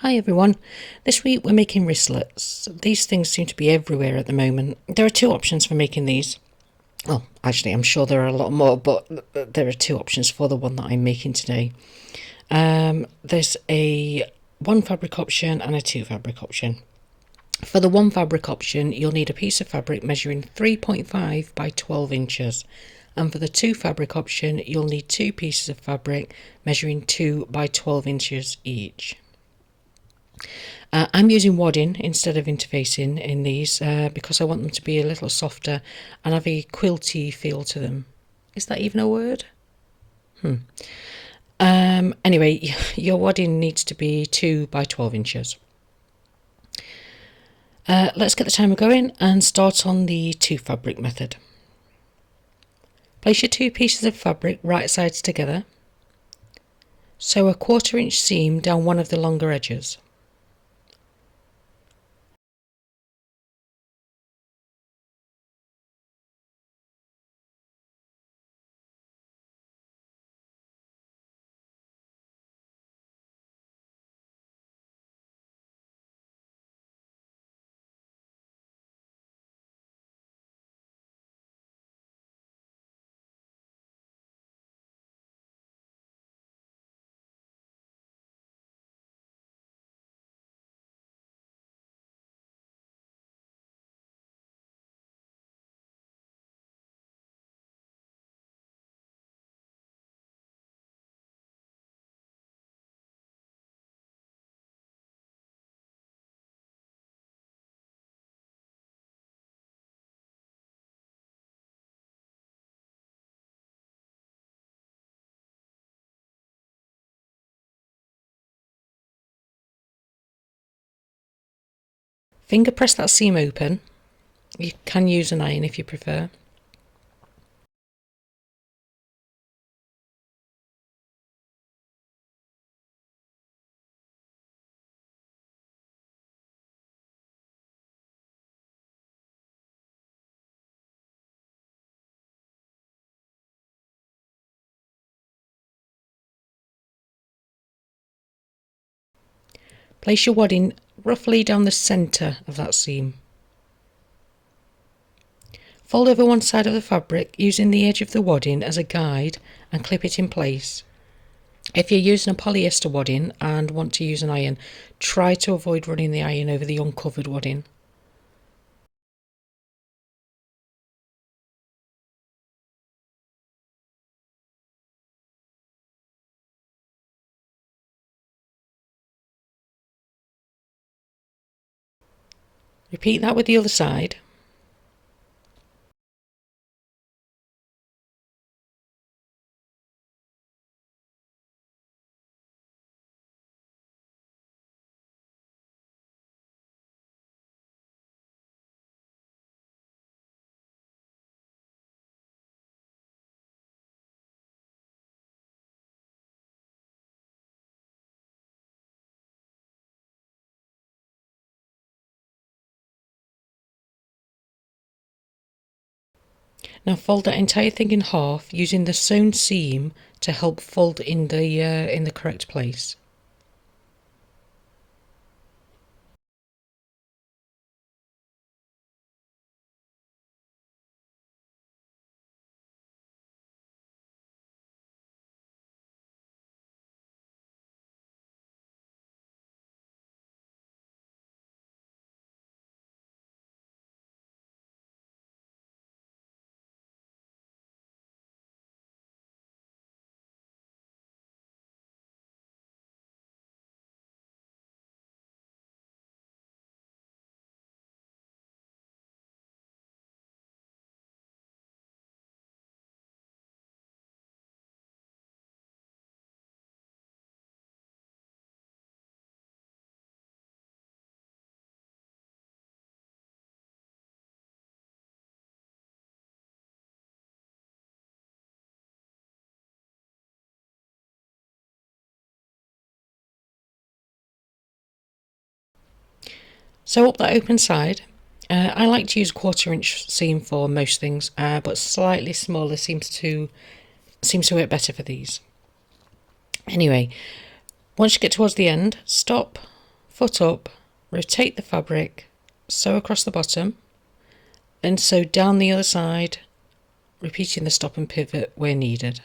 Hi everyone, this week we're making wristlets. These things seem to be everywhere at the moment. There are two options for making these. Well, actually I'm sure there are a lot more, but there are two options for the one that I'm making today. There's a one fabric option and a two fabric option. For the one fabric option, you'll need a piece of fabric measuring 3.5 by 12 inches. And for the two fabric option, you'll need two pieces of fabric measuring 2 by 12 inches each. I'm using wadding instead of interfacing in these because I want them to be a little softer and have a quilty feel to them. Is that even a word? Anyway, your wadding needs to be 2 by 12 inches. Let's get the timer going and start on the two fabric method. Place your two pieces of fabric right sides together. Sew a 1/4 inch seam down one of the longer edges. Finger press that seam open. You can use an iron if you prefer. Place your wadding roughly down the centre of that seam. Fold over one side of the fabric using the edge of the wadding as a guide and clip it in place. If you're using a polyester wadding and want to use an iron, try to avoid running the iron over the uncovered wadding. Repeat that with the other side. Now fold that entire thing in half using the sewn seam to help fold in the correct place. Sew up that open side. I like to use a 1/4 inch seam for most things, but slightly smaller seems to work better for these. Anyway, once you get towards the end, stop, Foot up, rotate the fabric, sew across the bottom, and sew down the other side, repeating the stop and pivot where needed.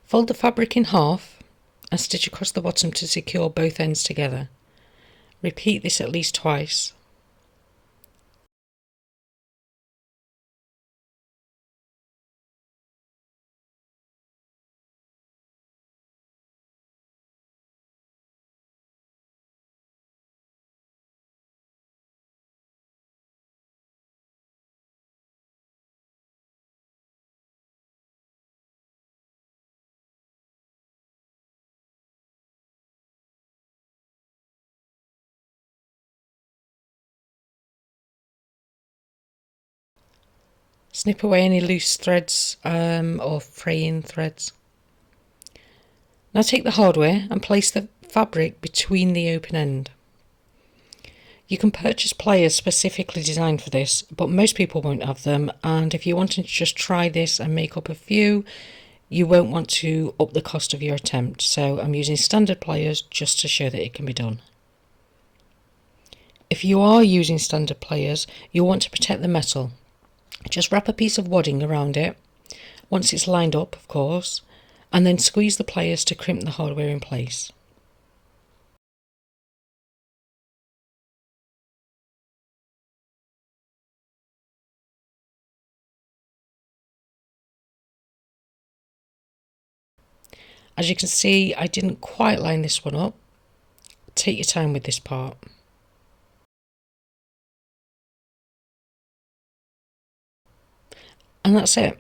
Fold the fabric in half and stitch across the bottom to secure both ends together. Repeat this at least twice. Snip away any loose threads or fraying threads. Now take the hardware and place the fabric between the open end. You can purchase pliers specifically designed for this, but most people won't have them, and if you wanted to just try this and make up a few, you won't want to up the cost of your attempt, so I'm using standard pliers just to show that it can be done. If you are using standard pliers, you'll want to protect the metal. Just wrap a piece of wadding around it, once it's lined up of course, and then squeeze the pliers to crimp the hardware in place. As you can see, I didn't quite line this one up. Take your time with this part. And that's it.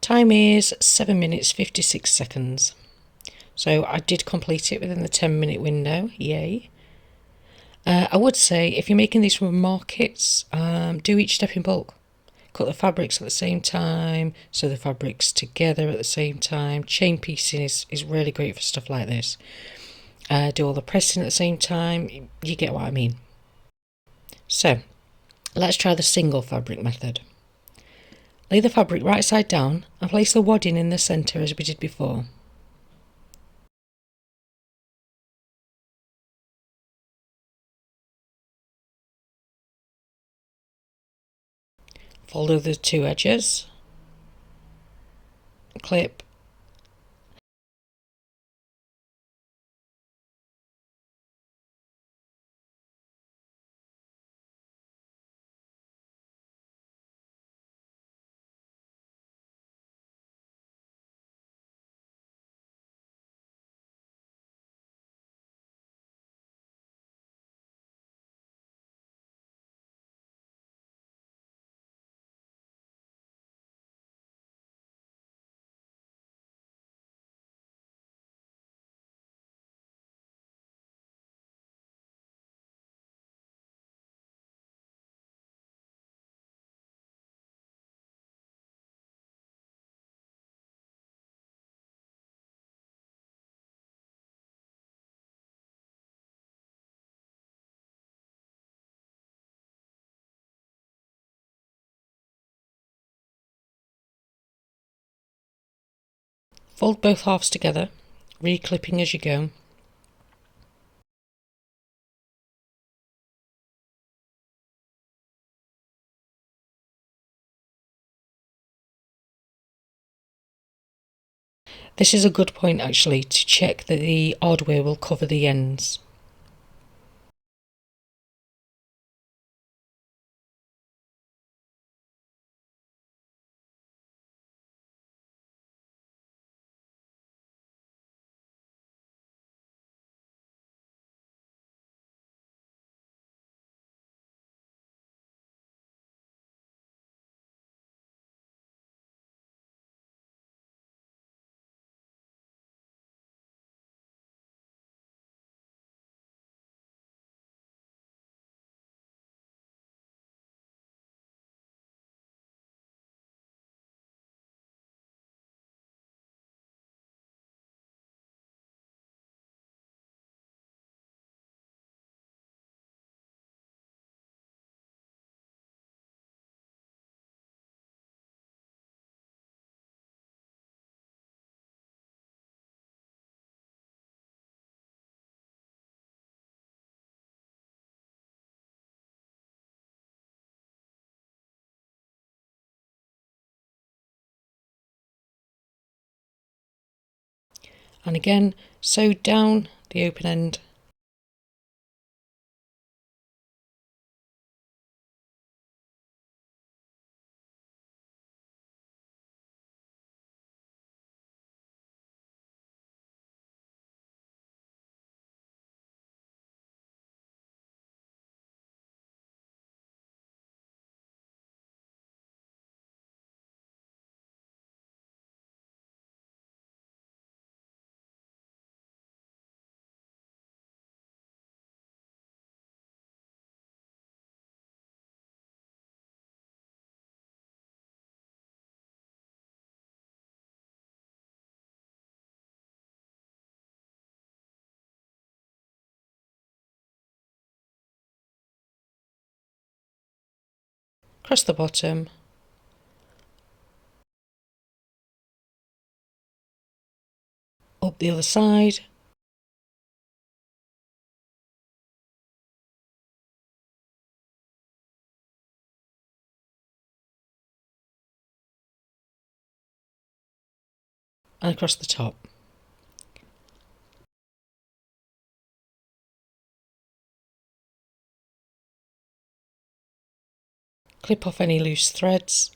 Time is 7 minutes 56 seconds. So I did complete it within the 10-minute window, yay. I would say if you're making these from markets, do each step in bulk. Cut the fabrics at the same time, sew the fabrics together at the same time. Chain piecing is really great for stuff like this. Do all the pressing at the same time, you get what I mean. So, let's try the single fabric method. Lay the fabric right side down and place the wadding in the centre as we did before. Follow the two edges, clip, Fold both halves together, re-clipping as you go. This is a good point actually to check that the hardware will cover the ends. And again, sew down the open end. Across the bottom, up the other side, and across the top. Clip off any loose threads.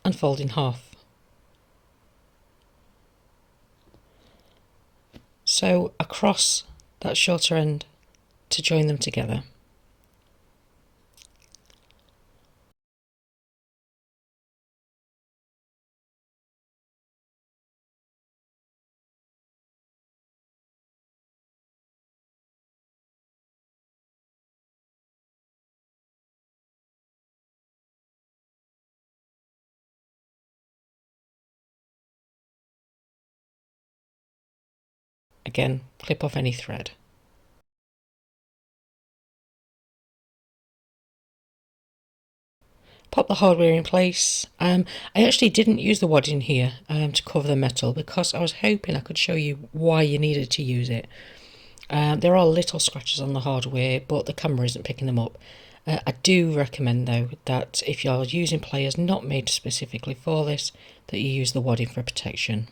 And fold in half. Sew across that shorter end to join them together. Again, clip off any thread. Pop the hardware in place. I actually didn't use the wadding here to cover the metal because I was hoping I could show you why you needed to use it. There are little scratches on the hardware, but the camera isn't picking them up. I do recommend though that if you're using players not made specifically for this, that you use the wadding for protection.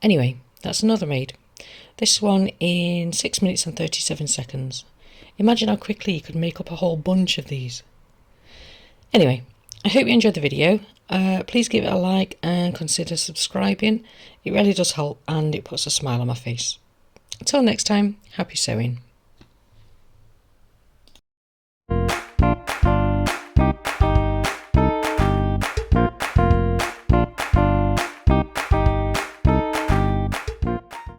Anyway, that's another made. This one in 6 minutes and 37 seconds. Imagine how quickly you could make up a whole bunch of these. Anyway, I hope you enjoyed the video. Please give it a like and consider subscribing. It really does help and it puts a smile on my face. Until next time, happy sewing.